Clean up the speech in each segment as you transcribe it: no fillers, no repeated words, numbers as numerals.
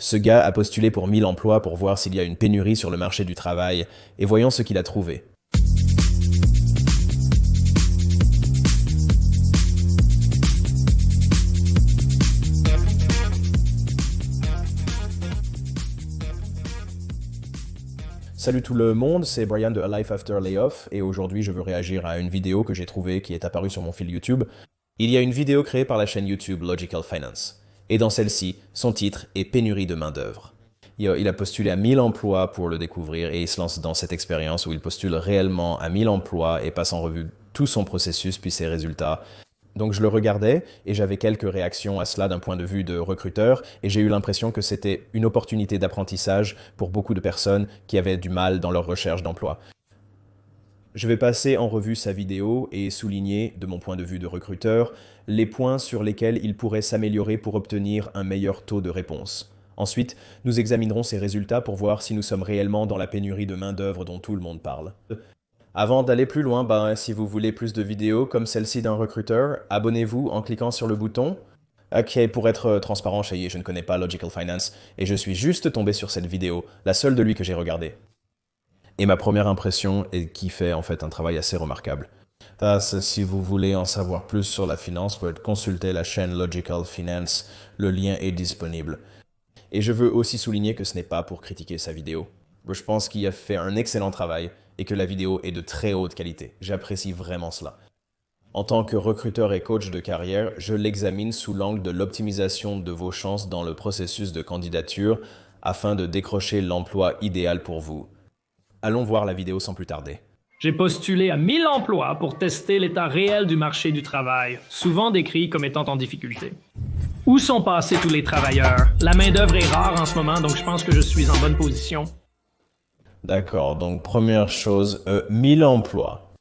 Ce gars a postulé pour 1000 emplois pour voir s'il y a une pénurie sur le marché du travail, et voyons ce qu'il a trouvé. Salut tout le monde, c'est Brian de A Life After Layoff et aujourd'hui je veux réagir à une vidéo que j'ai trouvée qui est apparue sur mon fil YouTube. Il y a une vidéo créée par la chaîne YouTube Logical Finance et dans celle-ci, son titre est Pénurie de main-d'œuvre. Il a postulé à 1000 emplois pour le découvrir et il se lance dans cette expérience où il postule réellement à 1000 emplois et passe en revue tout son processus puis ses résultats. Donc je le regardais et j'avais quelques réactions à cela d'un point de vue de recruteur et j'ai eu l'impression que c'était une opportunité d'apprentissage pour beaucoup de personnes qui avaient du mal dans leur recherche d'emploi. Je vais passer en revue sa vidéo et souligner, de mon point de vue de recruteur, les points sur lesquels il pourrait s'améliorer pour obtenir un meilleur taux de réponse. Ensuite, nous examinerons ses résultats pour voir si nous sommes réellement dans la pénurie de main-d'œuvre dont tout le monde parle. Avant d'aller plus loin, si vous voulez plus de vidéos comme celle-ci d'un recruteur, abonnez-vous en cliquant sur le bouton. Ok, pour être transparent, je ne connais pas Logical Finance et je suis juste tombé sur cette vidéo, la seule de lui que j'ai regardée. Et ma première impression est qu'il fait en fait un travail assez remarquable. Si vous voulez en savoir plus sur la finance, vous pouvez consulter la chaîne Logical Finance, le lien est disponible. Et je veux aussi souligner que ce n'est pas pour critiquer sa vidéo. Je pense qu'il a fait un excellent travail et que la vidéo est de très haute qualité. J'apprécie vraiment cela. En tant que recruteur et coach de carrière, je l'examine sous l'angle de l'optimisation de vos chances dans le processus de candidature afin de décrocher l'emploi idéal pour vous. Allons voir la vidéo sans plus tarder. J'ai postulé à 1000 emplois pour tester l'état réel du marché du travail, souvent décrit comme étant en difficulté. Où sont passés tous les travailleurs? La main-d'œuvre est rare en ce moment, donc je pense que je suis en bonne position. D'accord, donc première chose, 1000 emplois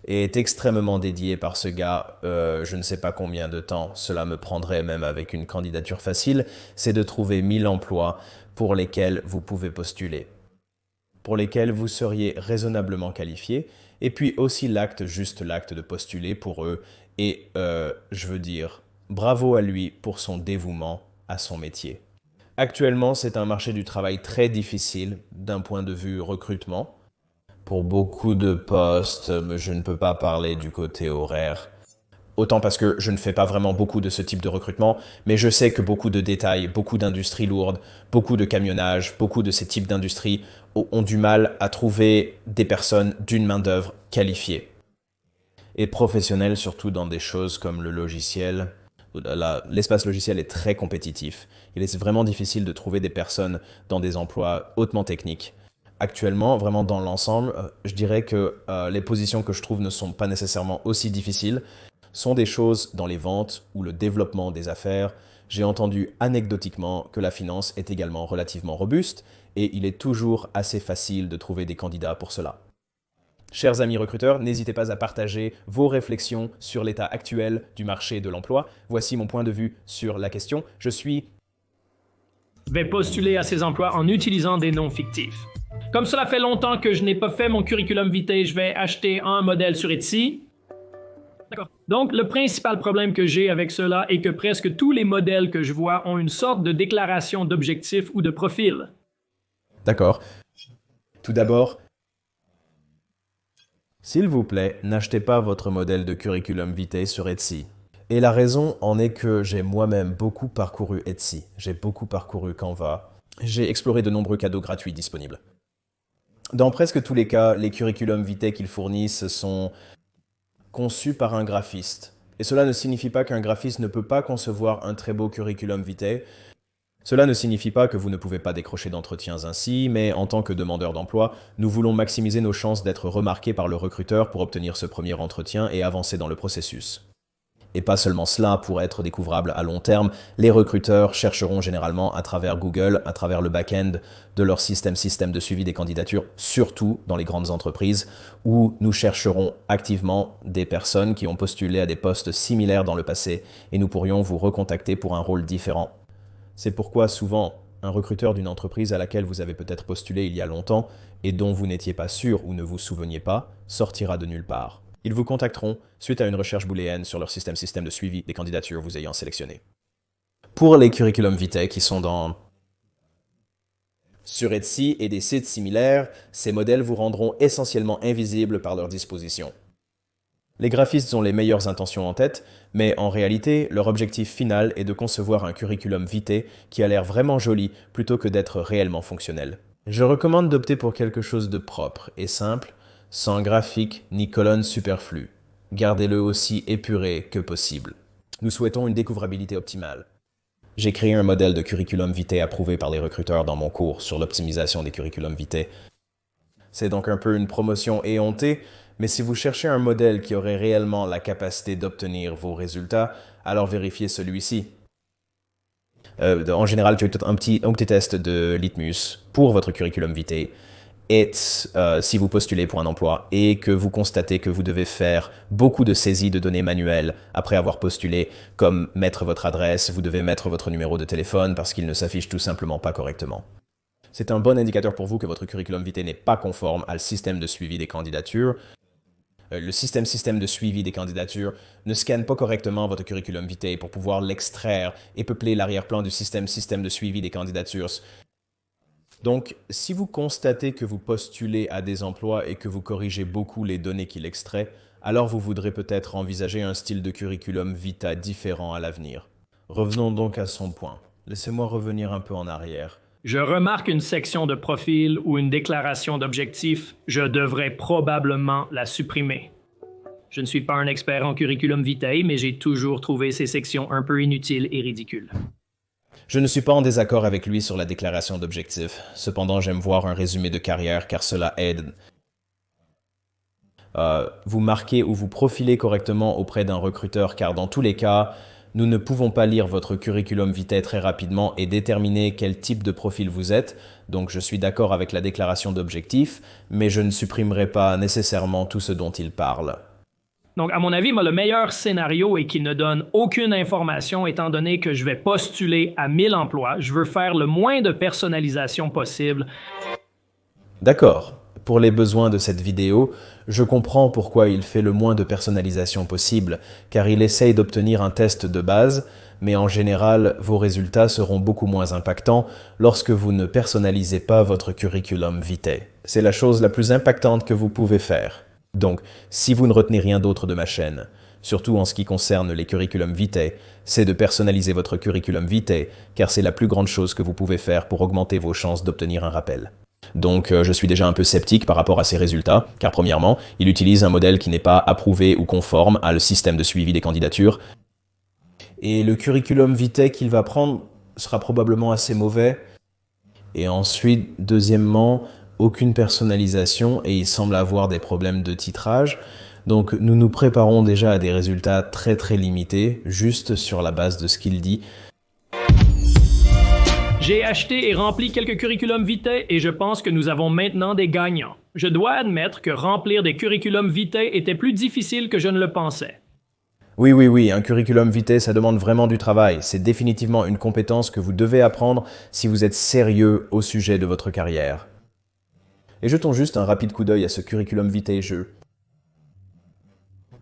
est extrêmement dédié par ce gars, je ne sais pas combien de temps cela me prendrait même avec une candidature facile, c'est de trouver 1000 emplois pour lesquels vous pouvez postuler, pour lesquels vous seriez raisonnablement qualifié, et puis aussi juste l'acte de postuler pour eux, et je veux dire, bravo à lui pour son dévouement à son métier. Actuellement, c'est un marché du travail très difficile d'un point de vue recrutement. Pour beaucoup de postes, je ne peux pas parler du côté horaire. Autant parce que je ne fais pas vraiment beaucoup de ce type de recrutement, mais je sais que beaucoup de détails, beaucoup d'industries lourdes, beaucoup de camionnage, beaucoup de ces types d'industries ont du mal à trouver des personnes d'une main-d'œuvre qualifiée. Et professionnelle, surtout dans des choses comme le logiciel. L'espace logiciel est très compétitif. Il est vraiment difficile de trouver des personnes dans des emplois hautement techniques. Actuellement, vraiment dans l'ensemble, je dirais que les positions que je trouve ne sont pas nécessairement aussi difficiles, sont des choses dans les ventes ou le développement des affaires. J'ai entendu anecdotiquement que la finance est également relativement robuste et il est toujours assez facile de trouver des candidats pour cela. Chers amis recruteurs, n'hésitez pas à partager vos réflexions sur l'état actuel du marché de l'emploi. Voici mon point de vue sur la question. Je vais postuler à ces emplois en utilisant des noms fictifs. Comme cela fait longtemps que je n'ai pas fait mon curriculum vitae, je vais acheter un modèle sur Etsy. D'accord. Donc, le principal problème que j'ai avec cela est que presque tous les modèles que je vois ont une sorte de déclaration d'objectif ou de profil. D'accord. Tout d'abord, s'il vous plaît, n'achetez pas votre modèle de curriculum vitae sur Etsy. Et la raison en est que j'ai moi-même beaucoup parcouru Etsy, j'ai beaucoup parcouru Canva, j'ai exploré de nombreux cadeaux gratuits disponibles. Dans presque tous les cas, les curriculum vitae qu'ils fournissent sont conçus par un graphiste. Et cela ne signifie pas qu'un graphiste ne peut pas concevoir un très beau curriculum vitae. Cela ne signifie pas que vous ne pouvez pas décrocher d'entretiens ainsi, mais en tant que demandeur d'emploi, nous voulons maximiser nos chances d'être remarqués par le recruteur pour obtenir ce premier entretien et avancer dans le processus. Et pas seulement cela, pour être découvrable à long terme, les recruteurs chercheront généralement à travers Google, à travers le back-end de leur système de suivi des candidatures, surtout dans les grandes entreprises, où nous chercherons activement des personnes qui ont postulé à des postes similaires dans le passé et nous pourrions vous recontacter pour un rôle différent. C'est pourquoi souvent, un recruteur d'une entreprise à laquelle vous avez peut-être postulé il y a longtemps et dont vous n'étiez pas sûr ou ne vous souveniez pas, sortira de nulle part. Ils vous contacteront suite à une recherche booléenne sur leur système de suivi des candidatures vous ayant sélectionné. Pour les curriculum vitae qui sont dans Sur Etsy et des sites similaires, ces modèles vous rendront essentiellement invisibles par leur disposition. Les graphistes ont les meilleures intentions en tête, mais en réalité, leur objectif final est de concevoir un curriculum vitae qui a l'air vraiment joli plutôt que d'être réellement fonctionnel. Je recommande d'opter pour quelque chose de propre et simple, sans graphique ni colonnes superflues. Gardez-le aussi épuré que possible. Nous souhaitons une découvrabilité optimale. J'ai créé un modèle de curriculum vitae approuvé par les recruteurs dans mon cours sur l'optimisation des curriculums vitae. C'est donc un peu une promotion éhontée, mais si vous cherchez un modèle qui aurait réellement la capacité d'obtenir vos résultats, alors vérifiez celui-ci. En général, tu as un petit test de litmus pour votre curriculum vitae. Et si vous postulez pour un emploi et que vous constatez que vous devez faire beaucoup de saisies de données manuelles après avoir postulé, comme mettre votre adresse, vous devez mettre votre numéro de téléphone parce qu'il ne s'affiche tout simplement pas correctement. C'est un bon indicateur pour vous que votre curriculum vitae n'est pas conforme au système de suivi des candidatures. Le système de suivi des candidatures ne scanne pas correctement votre curriculum vitae pour pouvoir l'extraire et peupler l'arrière-plan du système de suivi des candidatures. Donc, si vous constatez que vous postulez à des emplois et que vous corrigez beaucoup les données qu'il extrait, alors vous voudrez peut-être envisager un style de curriculum vitae différent à l'avenir. Revenons donc à son point. Laissez-moi revenir un peu en arrière. Je remarque une section de profil ou une déclaration d'objectif. Je devrais probablement la supprimer. Je ne suis pas un expert en curriculum vitae, mais j'ai toujours trouvé ces sections un peu inutiles et ridicules. Je ne suis pas en désaccord avec lui sur la déclaration d'objectif. Cependant, j'aime voir un résumé de carrière car cela aide. Vous marquez ou vous profilez correctement auprès d'un recruteur car dans tous les cas, nous ne pouvons pas lire votre curriculum vitae très rapidement et déterminer quel type de profil vous êtes, donc je suis d'accord avec la déclaration d'objectif, mais je ne supprimerai pas nécessairement tout ce dont il parle. Donc, à mon avis, le meilleur scénario est qu'il ne donne aucune information étant donné que je vais postuler à 1000 emplois. Je veux faire le moins de personnalisation possible. D'accord. Pour les besoins de cette vidéo, je comprends pourquoi il fait le moins de personnalisation possible, car il essaye d'obtenir un test de base, mais en général, vos résultats seront beaucoup moins impactants lorsque vous ne personnalisez pas votre curriculum vitae. C'est la chose la plus impactante que vous pouvez faire. Donc, si vous ne retenez rien d'autre de ma chaîne, surtout en ce qui concerne les curriculum vitae, c'est de personnaliser votre curriculum vitae, car c'est la plus grande chose que vous pouvez faire pour augmenter vos chances d'obtenir un rappel. Donc, je suis déjà un peu sceptique par rapport à ces résultats, car premièrement, il utilise un modèle qui n'est pas approuvé ou conforme à le système de suivi des candidatures, et le curriculum vitae qu'il va prendre sera probablement assez mauvais. Et ensuite, deuxièmement, aucune personnalisation et il semble avoir des problèmes de titrage. Donc nous nous préparons déjà à des résultats très très limités, juste sur la base de ce qu'il dit. J'ai acheté et rempli quelques curriculum vitae et je pense que nous avons maintenant des gagnants. Je dois admettre que remplir des curriculum vitae était plus difficile que je ne le pensais. Oui, un curriculum vitae, ça demande vraiment du travail. C'est définitivement une compétence que vous devez apprendre si vous êtes sérieux au sujet de votre carrière. Et jetons juste un rapide coup d'œil à ce curriculum vitae jeu.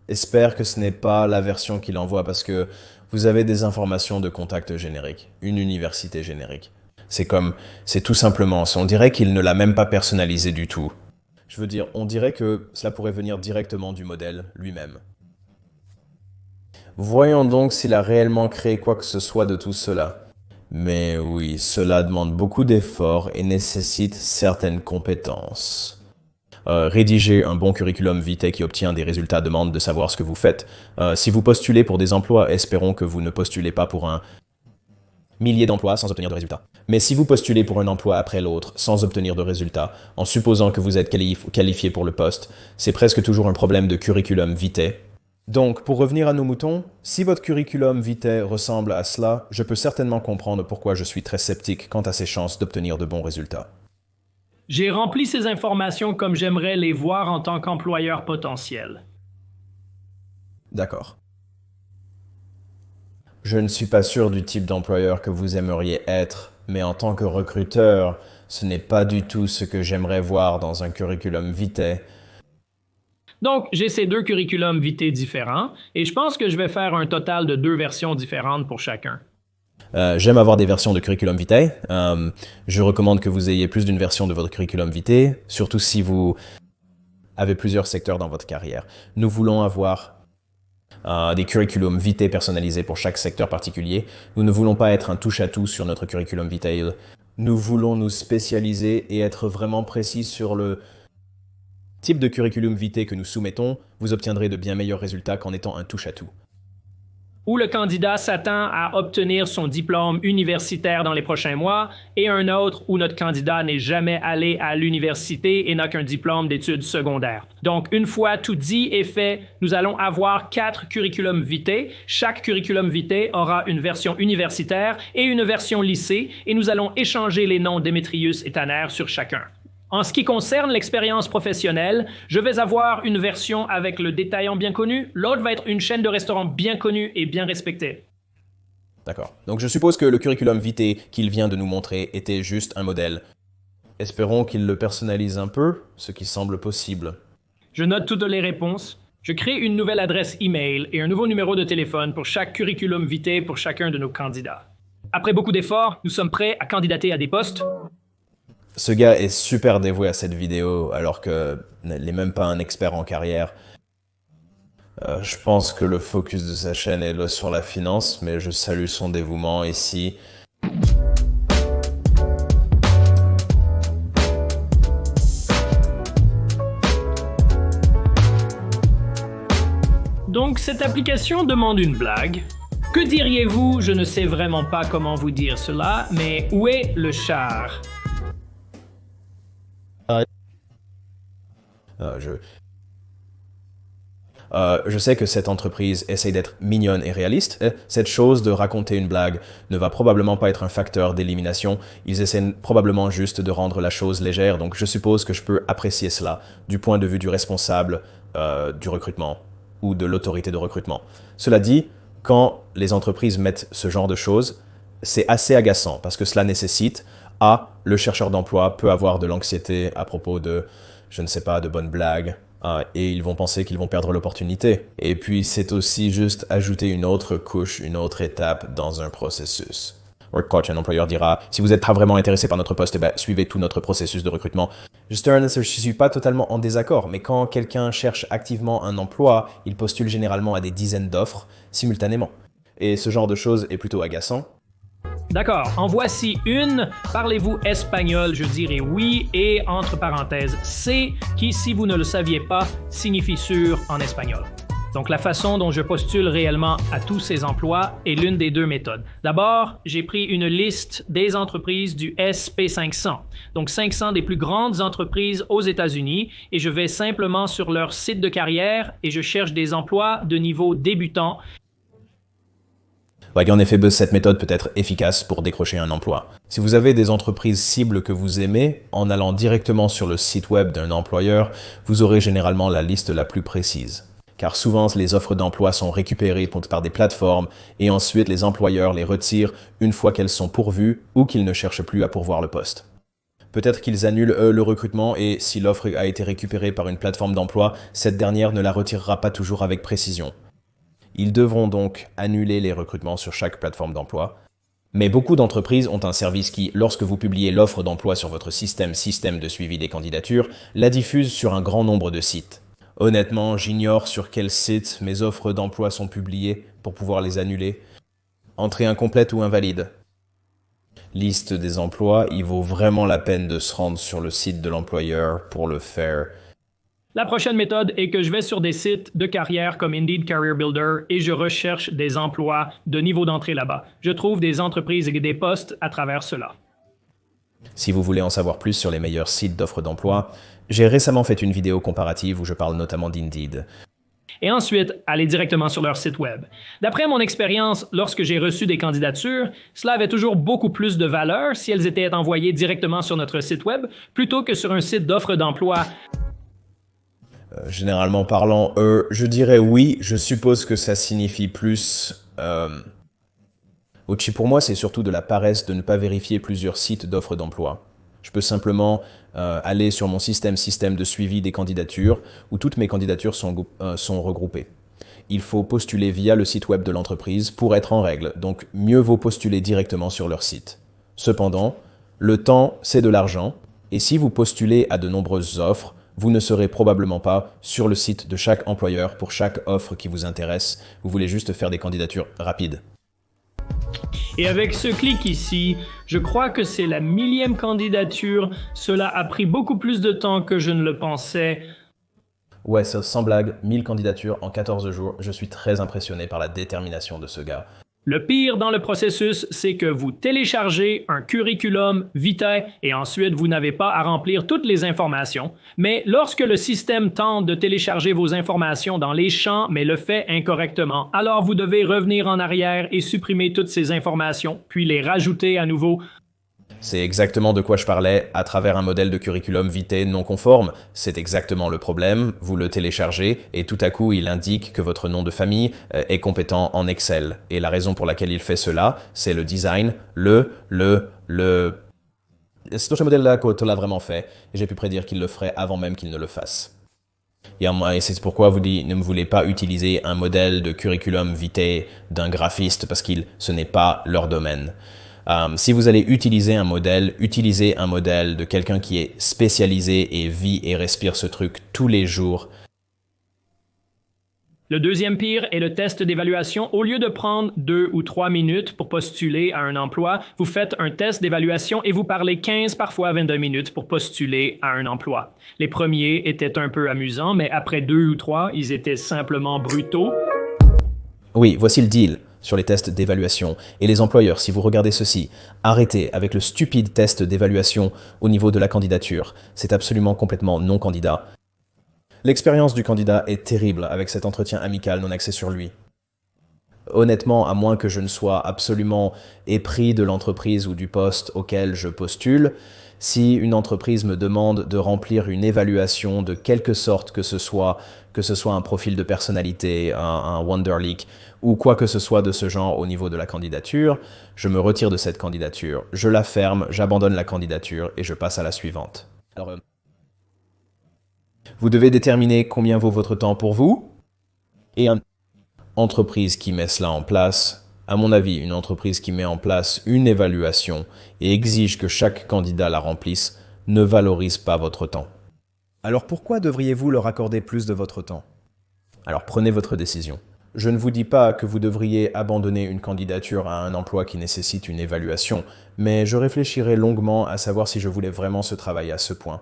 J'espère que ce n'est pas la version qu'il envoie parce que vous avez des informations de contact générique, une université générique. C'est tout simplement, on dirait qu'il ne l'a même pas personnalisé du tout. Je veux dire, on dirait que cela pourrait venir directement du modèle lui-même. Voyons donc s'il a réellement créé quoi que ce soit de tout cela. Mais oui, cela demande beaucoup d'efforts et nécessite certaines compétences. Rédiger un bon curriculum vitae qui obtient des résultats demande de savoir ce que vous faites. Si vous postulez pour des emplois, espérons que vous ne postulez pas pour un millier d'emplois sans obtenir de résultats. Mais si vous postulez pour un emploi après l'autre sans obtenir de résultats, en supposant que vous êtes qualifié pour le poste, c'est presque toujours un problème de curriculum vitae. Donc, pour revenir à nos moutons, si votre curriculum vitae ressemble à cela, je peux certainement comprendre pourquoi je suis très sceptique quant à ses chances d'obtenir de bons résultats. J'ai rempli ces informations comme j'aimerais les voir en tant qu'employeur potentiel. D'accord. Je ne suis pas sûr du type d'employeur que vous aimeriez être, mais en tant que recruteur, ce n'est pas du tout ce que j'aimerais voir dans un curriculum vitae. Donc, j'ai ces deux curriculums vitae différents et je pense que je vais faire un total de 2 versions différentes pour chacun. J'aime avoir des versions de curriculum vitae. Je recommande que vous ayez plus d'une version de votre curriculum vitae, surtout si vous avez plusieurs secteurs dans votre carrière. Nous voulons avoir des curriculum vitae personnalisés pour chaque secteur particulier. Nous ne voulons pas être un touche-à-tout sur notre curriculum vitae. Nous voulons nous spécialiser et être vraiment précis sur le type de curriculum vitae que nous soumettons. Vous obtiendrez de bien meilleurs résultats qu'en étant un touche-à-tout. Où le candidat s'attend à obtenir son diplôme universitaire dans les prochains mois, et un autre où notre candidat n'est jamais allé à l'université et n'a qu'un diplôme d'études secondaires. Donc, une fois tout dit et fait, nous allons avoir 4 curriculum vitae. Chaque curriculum vitae aura une version universitaire et une version lycée, et nous allons échanger les noms Démétrius et Tanner sur chacun. En ce qui concerne l'expérience professionnelle, je vais avoir une version avec le détaillant bien connu, l'autre va être une chaîne de restaurants bien connue et bien respectée. D'accord. Donc je suppose que le curriculum vitae qu'il vient de nous montrer était juste un modèle. Espérons qu'il le personnalise un peu, ce qui semble possible. Je note toutes les réponses. Je crée une nouvelle adresse email et un nouveau numéro de téléphone pour chaque curriculum vitae pour chacun de nos candidats. Après beaucoup d'efforts, nous sommes prêts à candidater à des postes. Ce gars est super dévoué à cette vidéo alors qu'il n'est même pas un expert en carrière. Je pense que le focus de sa chaîne est sur la finance, mais je salue son dévouement ici. Donc cette application demande une blague. Que diriez-vous? Je ne sais vraiment pas comment vous dire cela, mais où est le char? Je sais que cette entreprise essaye d'être mignonne et réaliste. Cette chose de raconter une blague ne va probablement pas être un facteur d'élimination. Ils essaient probablement juste de rendre la chose légère, donc je suppose que je peux apprécier cela du point de vue du responsable du recrutement ou de l'autorité de recrutement. Cela dit, quand les entreprises mettent ce genre de choses, c'est assez agaçant parce que cela nécessite le chercheur d'emploi peut avoir de l'anxiété à propos de, je ne sais pas, de bonnes blagues, et ils vont penser qu'ils vont perdre l'opportunité. Et puis c'est aussi juste ajouter une autre couche, une autre étape dans un processus. Workcoach, un employeur dira, si vous êtes vraiment intéressé par notre poste, suivez tout notre processus de recrutement. Je ne suis pas totalement en désaccord, mais quand quelqu'un cherche activement un emploi, il postule généralement à des dizaines d'offres simultanément. Et ce genre de choses est plutôt agaçant. D'accord, en voici une. Parlez-vous espagnol? Je dirais oui, et entre parenthèses, C, qui, si vous ne le saviez pas, signifie sûr en espagnol. Donc la façon dont je postule réellement à tous ces emplois est l'une des deux méthodes. D'abord, j'ai pris une liste des entreprises du SP500, donc 500 des plus grandes entreprises aux États-Unis, et je vais simplement sur leur site de carrière et je cherche des emplois de niveau débutant. En effet, cette méthode peut être efficace pour décrocher un emploi. Si vous avez des entreprises cibles que vous aimez, en allant directement sur le site web d'un employeur, vous aurez généralement la liste la plus précise. Car souvent, les offres d'emploi sont récupérées par des plateformes et ensuite les employeurs les retirent une fois qu'elles sont pourvues ou qu'ils ne cherchent plus à pourvoir le poste. Peut-être qu'ils annulent le recrutement et si l'offre a été récupérée par une plateforme d'emploi, cette dernière ne la retirera pas toujours avec précision. Ils devront donc annuler les recrutements sur chaque plateforme d'emploi. Mais beaucoup d'entreprises ont un service qui, lorsque vous publiez l'offre d'emploi sur votre système de suivi des candidatures, la diffuse sur un grand nombre de sites. Honnêtement, j'ignore sur quels sites mes offres d'emploi sont publiées pour pouvoir les annuler. Entrée incomplète ou invalide. Liste des emplois, il vaut vraiment la peine de se rendre sur le site de l'employeur pour le faire. La prochaine méthode est que je vais sur des sites de carrière comme Indeed Career Builder et je recherche des emplois de niveau d'entrée là-bas. Je trouve des entreprises et des postes à travers cela. Si vous voulez en savoir plus sur les meilleurs sites d'offres d'emploi, j'ai récemment fait une vidéo comparative où je parle notamment d'Indeed. Et ensuite, aller directement sur leur site web. D'après mon expérience, lorsque j'ai reçu des candidatures, cela avait toujours beaucoup plus de valeur si elles étaient envoyées directement sur notre site web plutôt que sur un site d'offres d'emploi. Généralement parlant, je dirais oui, je suppose que ça signifie plus. Pour moi, c'est surtout de la paresse de ne pas vérifier plusieurs sites d'offres d'emploi. Je peux simplement aller sur mon système de suivi des candidatures où toutes mes candidatures sont regroupées. il faut postuler via le site web de l'entreprise pour être en règle, donc mieux vaut postuler directement sur leur site. Cependant, le temps, c'est de l'argent, et si vous postulez à de nombreuses offres, vous ne serez probablement pas sur le site de chaque employeur pour chaque offre qui vous intéresse. Vous voulez juste faire des candidatures rapides. Et avec ce clic ici, je crois que c'est la 1000e candidature. Cela a pris beaucoup plus de temps que je ne le pensais. Ouais, sans blague, 1000 candidatures en 14 jours. Je suis très impressionné par la détermination de ce gars. Le pire dans le processus, c'est que vous téléchargez un curriculum vitae et ensuite vous n'avez pas à remplir toutes les informations. Mais lorsque le système tente de télécharger vos informations dans les champs mais le fait incorrectement, alors vous devez revenir en arrière et supprimer toutes ces informations, puis les rajouter à nouveau. C'est exactement de quoi je parlais à travers un modèle de curriculum vitae non conforme. C'est exactement le problème, vous le téléchargez et tout à coup il indique que votre nom de famille est compétent en Excel. Et la raison pour laquelle il fait cela, c'est le design, C'est ce modèle-là qu'on l'a vraiment fait et j'ai pu prédire qu'il le ferait avant même qu'il ne le fasse. Et c'est pourquoi vous dites ne voulez pas utiliser un modèle de curriculum vitae d'un graphiste parce que ce n'est pas leur domaine. Si vous allez utiliser un modèle, utilisez un modèle de quelqu'un qui est spécialisé et vit et respire ce truc tous les jours. Le deuxième pire est le test d'évaluation. Au lieu de prendre 2 ou 3 minutes pour postuler à un emploi, vous faites un test d'évaluation et vous parlez 15, parfois 22 minutes pour postuler à un emploi. Les premiers étaient un peu amusants, mais après 2 ou 3, ils étaient simplement brutaux. Oui, voici le deal sur les tests d'évaluation. Et les employeurs, si vous regardez ceci, arrêtez avec le stupide test d'évaluation au niveau de la candidature. C'est absolument complètement non candidat. L'expérience du candidat est terrible avec cet entretien amical non axé sur lui. Honnêtement, à moins que je ne sois absolument épris de l'entreprise ou du poste auquel je postule, si une entreprise me demande de remplir une évaluation de quelque sorte que ce soit un profil de personnalité, un Wonderlic ou quoi que ce soit de ce genre au niveau de la candidature, je me retire de cette candidature, je la ferme, j'abandonne la candidature et je passe à la suivante. Alors, vous devez déterminer combien vaut votre temps pour vous et une entreprise qui met cela en place. À mon avis, une entreprise qui met en place une évaluation et exige que chaque candidat la remplisse ne valorise pas votre temps. Alors pourquoi devriez-vous leur accorder plus de votre temps? Alors prenez votre décision. Je ne vous dis pas que vous devriez abandonner une candidature à un emploi qui nécessite une évaluation, mais je réfléchirai longuement à savoir si je voulais vraiment ce travail à ce point.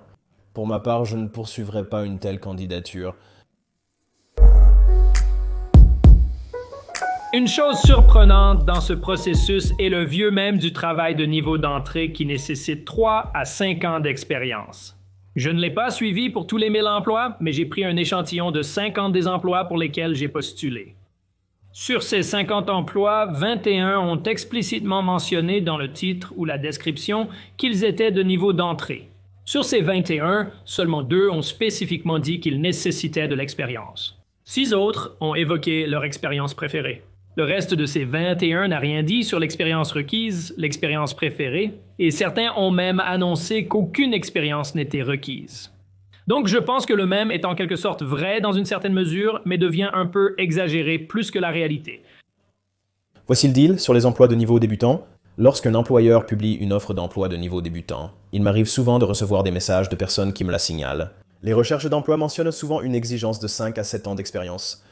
Pour ma part, je ne poursuivrai pas une telle candidature. Une chose surprenante dans ce processus est le vieux même du travail de niveau d'entrée qui nécessite 3 à 5 ans d'expérience. Je ne l'ai pas suivi pour tous les 1000 emplois, mais j'ai pris un échantillon de 50 des emplois pour lesquels j'ai postulé. Sur ces 50 emplois, 21 ont explicitement mentionné dans le titre ou la description qu'ils étaient de niveau d'entrée. Sur ces 21, seulement 2 ont spécifiquement dit qu'ils nécessitaient de l'expérience. 6 autres ont évoqué leur expérience préférée. Le reste de ces 21 n'a rien dit sur l'expérience requise, l'expérience préférée, et certains ont même annoncé qu'aucune expérience n'était requise. Donc je pense que le même est en quelque sorte vrai dans une certaine mesure, mais devient un peu exagéré plus que la réalité. Voici le deal sur les emplois de niveau débutant. Lorsqu'un employeur publie une offre d'emploi de niveau débutant, il m'arrive souvent de recevoir des messages de personnes qui me la signalent. Les recherches d'emploi mentionnent souvent une exigence de 5 à 7 ans d'expérience.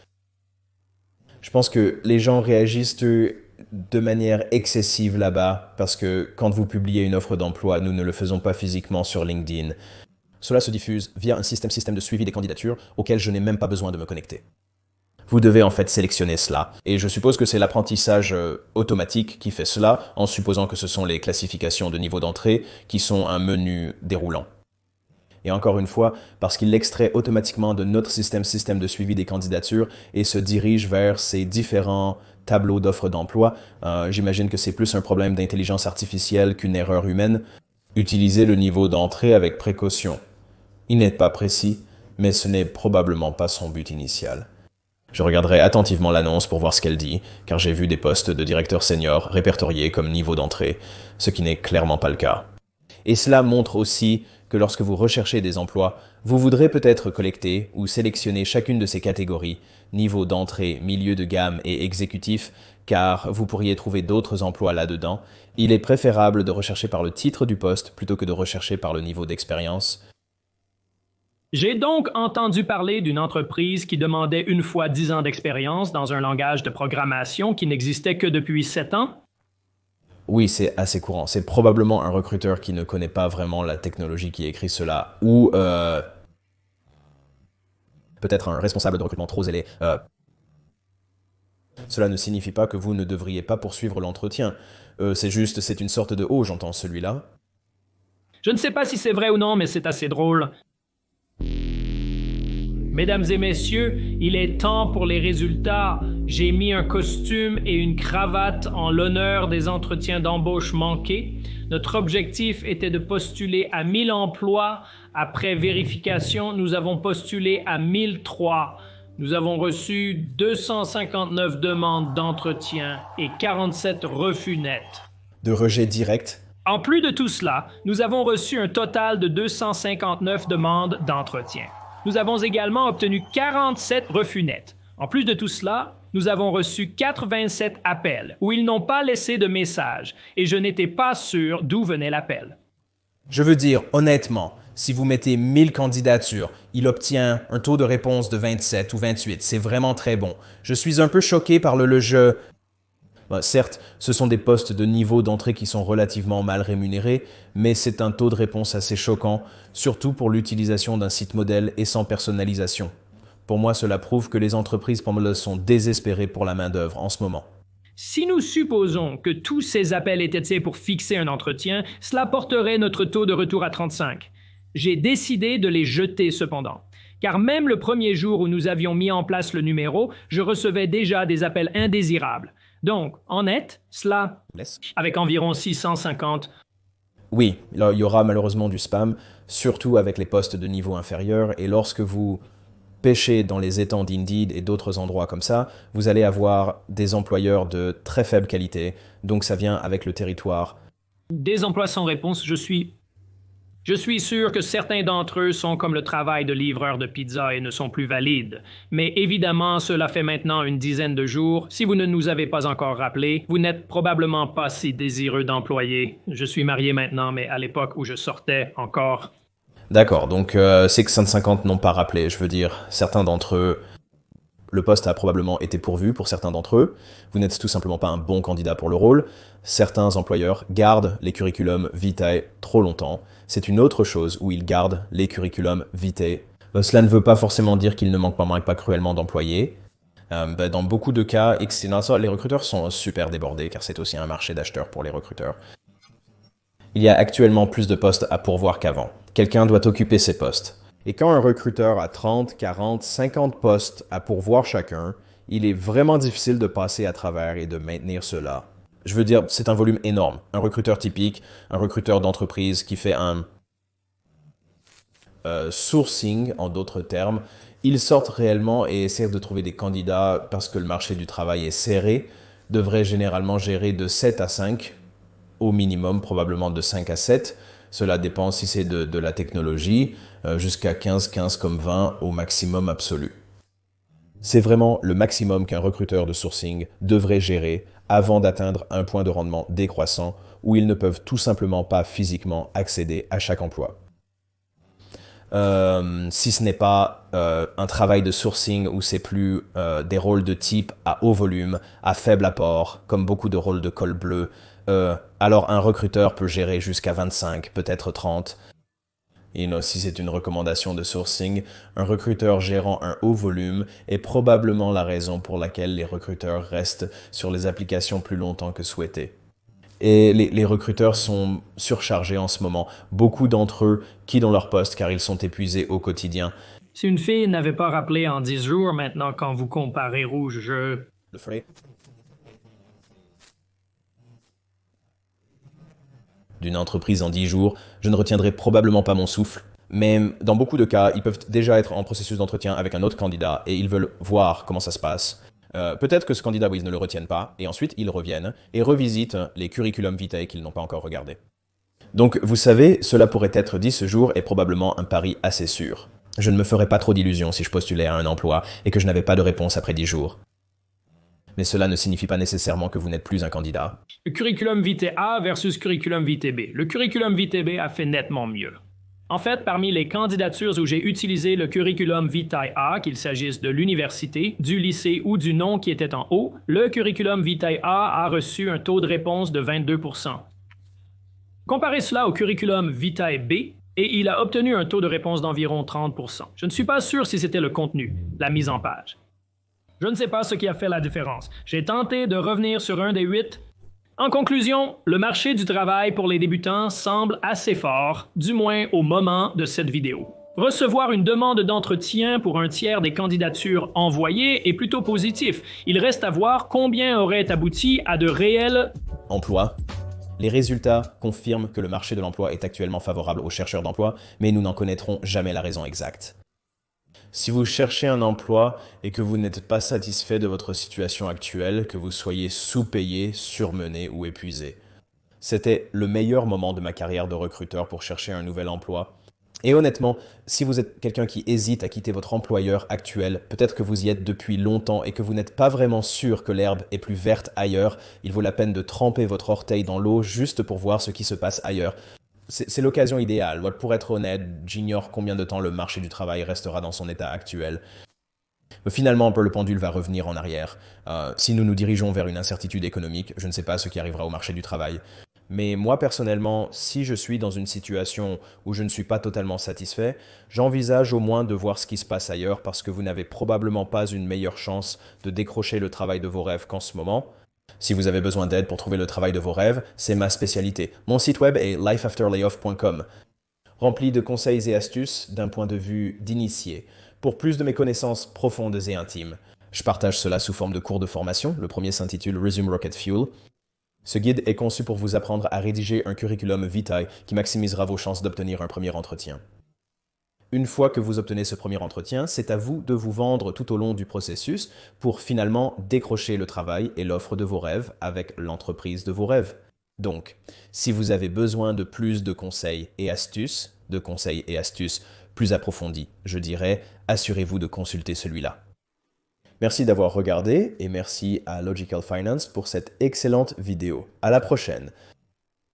Je pense que les gens réagissent de manière excessive là-bas parce que quand vous publiez une offre d'emploi, nous ne le faisons pas physiquement sur LinkedIn. Cela se diffuse via un système de suivi des candidatures auquel je n'ai même pas besoin de me connecter. Vous devez en fait sélectionner cela. Et je suppose que c'est l'apprentissage automatique qui fait cela, en supposant que ce sont les classifications de niveau d'entrée qui sont un menu déroulant. Et encore une fois, parce qu'il l'extrait automatiquement de notre système de suivi des candidatures et se dirige vers ces différents tableaux d'offres d'emploi, j'imagine que c'est plus un problème d'intelligence artificielle qu'une erreur humaine. Utilisez le niveau d'entrée avec précaution. Il n'est pas précis, mais ce n'est probablement pas son but initial. Je regarderai attentivement l'annonce pour voir ce qu'elle dit, car j'ai vu des postes de directeur senior répertoriés comme niveau d'entrée, ce qui n'est clairement pas le cas. Et cela montre aussi que lorsque vous recherchez des emplois, vous voudrez peut-être collecter ou sélectionner chacune de ces catégories, niveau d'entrée, milieu de gamme et exécutif, car vous pourriez trouver d'autres emplois là-dedans. Il est préférable de rechercher par le titre du poste plutôt que de rechercher par le niveau d'expérience. J'ai donc entendu parler d'une entreprise qui demandait une fois 10 ans d'expérience dans un langage de programmation qui n'existait que depuis 7 ans. Oui, c'est assez courant. C'est probablement un recruteur qui ne connaît pas vraiment la technologie qui écrit cela, ou peut-être un responsable de recrutement trop zélé. Cela ne signifie pas que vous ne devriez pas poursuivre l'entretien. C'est une sorte de « oh, j'entends celui-là ». Je ne sais pas si c'est vrai ou non, mais c'est assez drôle. Mesdames et messieurs, il est temps pour les résultats. J'ai mis un costume et une cravate en l'honneur des entretiens d'embauche manqués. Notre objectif était de postuler à 1000 emplois. Après vérification, nous avons postulé à 1003. Nous avons reçu 259 demandes d'entretien et 47 refus nets. De rejet direct. En plus de tout cela, nous avons reçu un total de 259 demandes d'entretien. Nous avons également obtenu 47 refus nets. En plus de tout cela, nous avons reçu 87 appels où ils n'ont pas laissé de message et je n'étais pas sûr d'où venait l'appel. Je veux dire, honnêtement, si vous mettez 1000 candidatures, il obtient un taux de réponse de 27 ou 28. C'est vraiment très bon. Je suis un peu choqué par le jeu. Certes, ce sont des postes de niveau d'entrée qui sont relativement mal rémunérés, mais c'est un taux de réponse assez choquant, surtout pour l'utilisation d'un site modèle et sans personnalisation. Pour moi, cela prouve que les entreprises sont désespérées pour la main-d'œuvre en ce moment. Si nous supposons que tous ces appels étaient faits pour fixer un entretien, cela porterait notre taux de retour à 35. J'ai décidé de les jeter cependant. Car même le premier jour où nous avions mis en place le numéro, je recevais déjà des appels indésirables. Donc, en net, cela, avec environ 650. Oui, là, il y aura malheureusement du spam, surtout avec les postes de niveau inférieur, et lorsque vous pêchez dans les étangs d'Indeed et d'autres endroits comme ça, vous allez avoir des employeurs de très faible qualité, donc ça vient avec le territoire. Des emplois sans réponse, je suis sûr que certains d'entre eux sont comme le travail de livreur de pizza et ne sont plus valides. Mais évidemment, cela fait maintenant une dizaine de jours. Si vous ne nous avez pas encore rappelé, vous n'êtes probablement pas si désireux d'employer. Je suis marié maintenant, mais à l'époque où je sortais encore. D'accord, donc 650 n'ont pas rappelé. Je veux dire, certains d'entre eux, le poste a probablement été pourvu pour certains d'entre eux. Vous n'êtes tout simplement pas un bon candidat pour le rôle. Certains employeurs gardent les curriculum vitae trop longtemps. C'est une autre chose où ils gardent les curriculum vitae. Cela ne veut pas forcément dire qu'il ne manque pas cruellement d'employés. Dans beaucoup de cas, les recruteurs sont super débordés car c'est aussi un marché d'acheteurs pour les recruteurs. Il y a actuellement plus de postes à pourvoir qu'avant. Quelqu'un doit occuper ces postes. Et quand un recruteur a 30, 40, 50 postes à pourvoir chacun, il est vraiment difficile de passer à travers et de maintenir cela. Je veux dire, c'est un volume énorme. Un recruteur typique, un recruteur d'entreprise qui fait un sourcing, en d'autres termes, ils sortent réellement et essaient de trouver des candidats parce que le marché du travail est serré, devrait généralement gérer de 7 à 5, au minimum, probablement de 5 à 7. Cela dépend si c'est de la technologie, jusqu'à 15 comme 20 au maximum absolu. C'est vraiment le maximum qu'un recruteur de sourcing devrait gérer avant d'atteindre un point de rendement décroissant où ils ne peuvent tout simplement pas physiquement accéder à chaque emploi. Si ce n'est pas un travail de sourcing où c'est plus des rôles de type à haut volume, à faible apport, comme beaucoup de rôles de col bleu, alors un recruteur peut gérer jusqu'à 25, peut-être 30. Et si c'est une recommandation de sourcing, un recruteur gérant un haut volume est probablement la raison pour laquelle les recruteurs restent sur les applications plus longtemps que souhaité. Et les recruteurs sont surchargés en ce moment. Beaucoup d'entre eux quittent leur poste car ils sont épuisés au quotidien. Si une fille n'avait pas rappelé en 10 jours, maintenant quand vous comparez rouge, je... Le ferai. D'une entreprise en 10 jours, je ne retiendrai probablement pas mon souffle. Mais dans beaucoup de cas, ils peuvent déjà être en processus d'entretien avec un autre candidat et ils veulent voir comment ça se passe. Peut-être que ce candidat, ils ne le retiennent pas, et ensuite ils reviennent et revisitent les curriculum vitae qu'ils n'ont pas encore regardés. Donc, vous savez, cela pourrait être dit ce jour et probablement un pari assez sûr. Je ne me ferais pas trop d'illusions si je postulais à un emploi et que je n'avais pas de réponse après 10 jours. Mais cela ne signifie pas nécessairement que vous n'êtes plus un candidat. Le curriculum vitae A versus curriculum vitae B. Le curriculum vitae B a fait nettement mieux. En fait, parmi les candidatures où j'ai utilisé le curriculum vitae A, qu'il s'agisse de l'université, du lycée ou du nom qui était en haut, le curriculum vitae A a reçu un taux de réponse de 22%. Comparez cela au curriculum vitae B, et il a obtenu un taux de réponse d'environ 30%. Je ne suis pas sûr si c'était le contenu, la mise en page. Je ne sais pas ce qui a fait la différence. J'ai tenté de revenir sur un des 8. En conclusion, le marché du travail pour les débutants semble assez fort, du moins au moment de cette vidéo. Recevoir une demande d'entretien pour un tiers des candidatures envoyées est plutôt positif. Il reste à voir combien aurait abouti à de réels Emploi. Les résultats confirment que le marché de l'emploi est actuellement favorable aux chercheurs d'emploi, mais nous n'en connaîtrons jamais la raison exacte. Si vous cherchez un emploi et que vous n'êtes pas satisfait de votre situation actuelle, que vous soyez sous-payé, surmené ou épuisé, c'était le meilleur moment de ma carrière de recruteur pour chercher un nouvel emploi. Et honnêtement, si vous êtes quelqu'un qui hésite à quitter votre employeur actuel, peut-être que vous y êtes depuis longtemps et que vous n'êtes pas vraiment sûr que l'herbe est plus verte ailleurs, il vaut la peine de tremper votre orteil dans l'eau juste pour voir ce qui se passe ailleurs. C'est l'occasion idéale. Pour être honnête, j'ignore combien de temps le marché du travail restera dans son état actuel. Mais finalement, le pendule va revenir en arrière. Si nous nous dirigeons vers une incertitude économique, je ne sais pas ce qui arrivera au marché du travail. Mais moi, personnellement, si je suis dans une situation où je ne suis pas totalement satisfait, j'envisage au moins de voir ce qui se passe ailleurs parce que vous n'avez probablement pas une meilleure chance de décrocher le travail de vos rêves qu'en ce moment. Si vous avez besoin d'aide pour trouver le travail de vos rêves, c'est ma spécialité. Mon site web est lifeafterlayoff.com, rempli de conseils et astuces d'un point de vue d'initié, pour plus de mes connaissances profondes et intimes. Je partage cela sous forme de cours de formation. Le premier s'intitule Resume Rocket Fuel. Ce guide est conçu pour vous apprendre à rédiger un curriculum vitae qui maximisera vos chances d'obtenir un premier entretien. Une fois que vous obtenez ce premier entretien, c'est à vous de vous vendre tout au long du processus pour finalement décrocher le travail et l'offre de vos rêves avec l'entreprise de vos rêves. Donc, si vous avez besoin de plus de conseils et astuces plus approfondis, je dirais, assurez-vous de consulter celui-là. Merci d'avoir regardé et merci à Logical Finance pour cette excellente vidéo. À la prochaine!